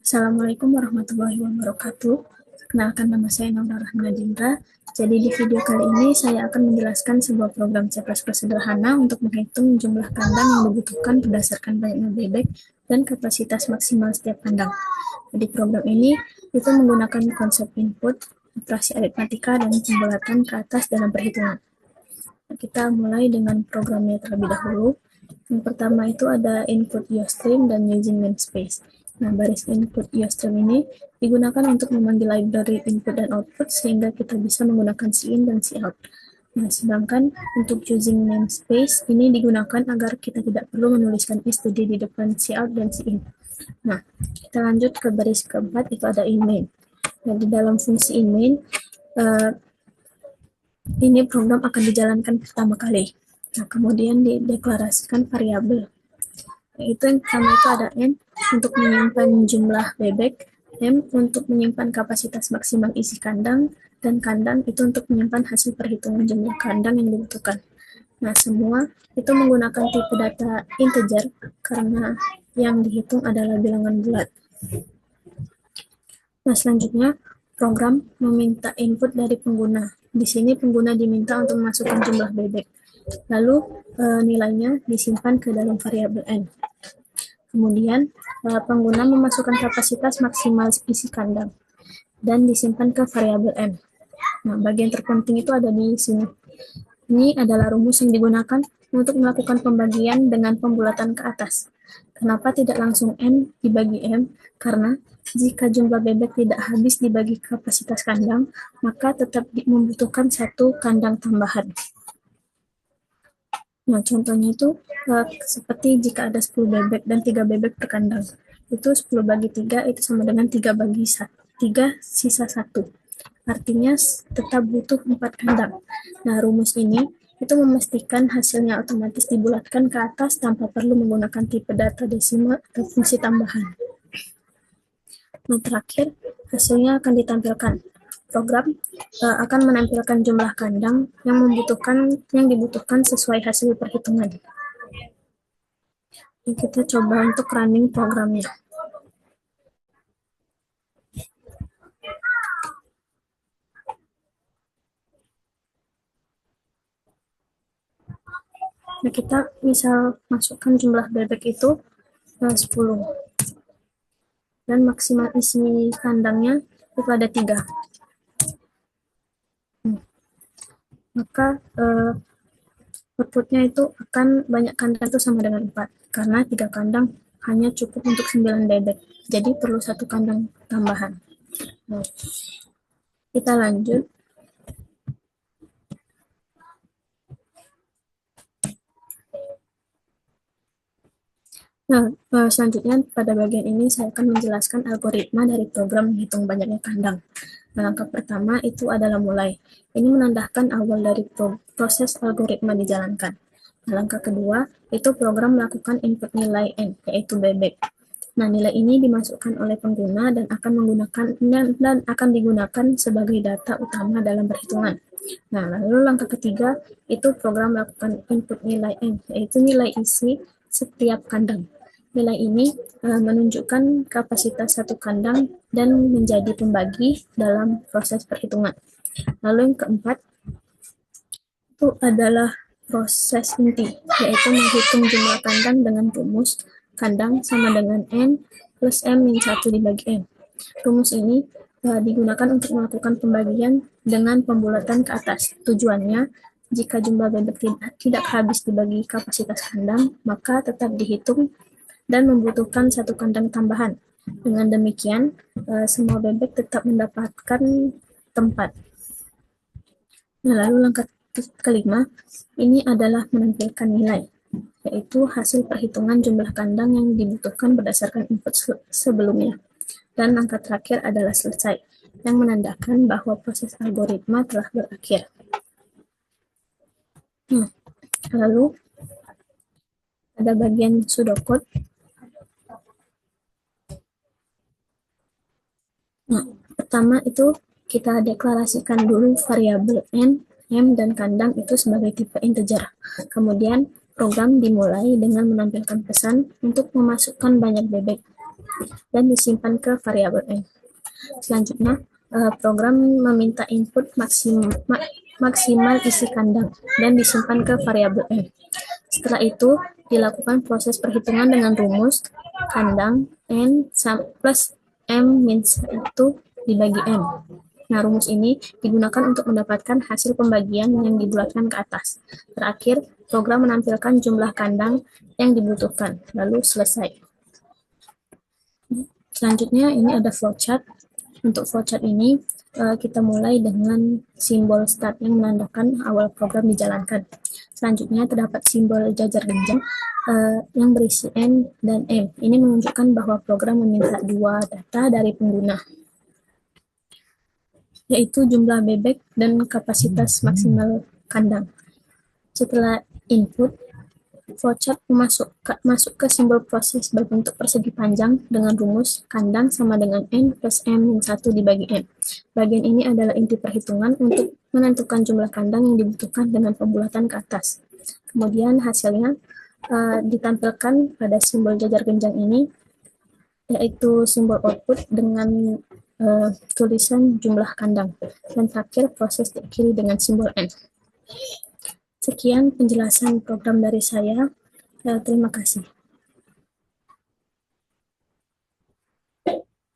Assalamualaikum warahmatullahi wabarakatuh. Kenalkan, nama saya Naura Rahmanadindra. Jadi di video kali ini saya akan menjelaskan sebuah program C++ sederhana untuk menghitung jumlah kandang yang dibutuhkan berdasarkan banyaknya bebek dan kapasitas maksimal setiap kandang. Jadi program ini itu menggunakan konsep input, operasi aritmatika, dan pembulatan ke atas dalam perhitungan. Kita mulai dengan programnya terlebih dahulu. Yang pertama itu ada input IOStream dan using namespace. Nah, baris input IOStream ini digunakan untuk memanggil library input dan output sehingga kita bisa menggunakan cin dan cout. Nah, sedangkan untuk using namespace ini digunakan agar kita tidak perlu menuliskan std di depan cout dan cin. Nah, kita lanjut ke baris keempat, itu ada inmain. Nah, di dalam fungsi inmain, ini program akan dijalankan pertama kali. Nah, kemudian dideklarasikan variabel. Yaitu yang pertama itu ada n untuk menyimpan jumlah bebek, m untuk menyimpan kapasitas maksimal isi kandang, dan kandang itu untuk menyimpan hasil perhitungan jumlah kandang yang dibutuhkan. Nah, semua itu menggunakan tipe data integer karena yang dihitung adalah bilangan bulat. Nah, selanjutnya program meminta input dari pengguna. Di sini pengguna diminta untuk memasukkan jumlah bebek. Lalu nilainya disimpan ke dalam variabel n. Kemudian pengguna memasukkan kapasitas maksimal isi kandang dan disimpan ke variabel m. Nah, bagian terpenting itu ada di sini. Ini adalah rumus yang digunakan untuk melakukan pembagian dengan pembulatan ke atas. Kenapa tidak langsung n dibagi m? Karena jika jumlah bebek tidak habis dibagi kapasitas kandang, maka tetap membutuhkan satu kandang tambahan. Nah, contohnya itu seperti jika ada 10 bebek dan 3 bebek per kandang. Itu 10 bagi 3 itu sama dengan 3 bagi 3 sisa 1. Artinya tetap butuh 4 kandang. Nah, rumus ini itu memastikan hasilnya otomatis dibulatkan ke atas tanpa perlu menggunakan tipe data desimal atau fungsi tambahan. Nah, terakhir hasilnya akan ditampilkan. Program akan menampilkan jumlah kandang yang dibutuhkan sesuai hasil perhitungan. Nah, kita coba untuk running programnya. Nah, kita misal masukkan jumlah bebek itu 10. Dan maksimal isi kandangnya itu ada 3. Maka outputnya itu akan banyak kandang itu sama dengan 4. Karena 3 kandang hanya cukup untuk 9 bebek. Jadi perlu 1 kandang tambahan. Nah, kita lanjut. Nah, selanjutnya pada bagian ini saya akan menjelaskan algoritma dari program menghitung banyaknya kandang. Nah, langkah pertama itu adalah mulai. Ini menandakan awal dari proses algoritma dijalankan. Nah, langkah kedua itu program melakukan input nilai n, yaitu bebek. Nah, nilai ini dimasukkan oleh pengguna dan akan digunakan sebagai data utama dalam perhitungan. Nah, lalu langkah ketiga itu program melakukan input nilai n, yaitu nilai isi setiap kandang. Nilai ini menunjukkan kapasitas satu kandang dan menjadi pembagi dalam proses perhitungan. Lalu yang keempat itu adalah proses inti, yaitu menghitung jumlah kandang dengan rumus kandang sama dengan n plus m min 1 dibagi n. Rumus ini digunakan untuk melakukan pembagian dengan pembulatan ke atas. Tujuannya, jika jumlah bebek tidak habis dibagi kapasitas kandang, maka tetap dihitung dan membutuhkan 1 kandang tambahan. Dengan demikian, semua bebek tetap mendapatkan tempat. Nah, lalu langkah kelima, ini adalah menampilkan nilai, yaitu hasil perhitungan jumlah kandang yang dibutuhkan berdasarkan input sebelumnya. Dan langkah terakhir adalah selesai, yang menandakan bahwa proses algoritma telah berakhir. Lalu ada bagian pseudocode. Nah, pertama itu kita deklarasikan dulu variabel n, m, dan kandang itu sebagai tipe integer. Kemudian program dimulai dengan menampilkan pesan untuk memasukkan banyak bebek. dan disimpan ke variabel n. Selanjutnya, program meminta input maksimal isi kandang dan disimpan ke variabel n. Setelah itu, dilakukan proses perhitungan dengan rumus kandang n plus m-1 dibagi n. Nah, rumus ini digunakan untuk mendapatkan hasil pembagian yang dibulatkan ke atas. Terakhir, program menampilkan jumlah kandang yang dibutuhkan, lalu selesai. Selanjutnya, ini ada flowchart. Untuk flowchart ini, kita mulai dengan simbol start yang menandakan awal program dijalankan. Selanjutnya, terdapat simbol jajar genjang yang berisi N dan M. Ini menunjukkan bahwa program meminta dua data dari pengguna, yaitu jumlah bebek dan kapasitas maksimal kandang. Setelah input, flowchart masuk ke simbol proses berbentuk persegi panjang dengan rumus kandang sama dengan N plus M-1 dibagi N. Bagian ini adalah inti perhitungan untuk menentukan jumlah kandang yang dibutuhkan dengan pembulatan ke atas. Kemudian hasilnya ditampilkan pada simbol jajar genjang ini, yaitu simbol output dengan tulisan jumlah kandang. Dan terakhir, proses diakhiri dengan simbol N. Sekian penjelasan program dari saya. Terima kasih.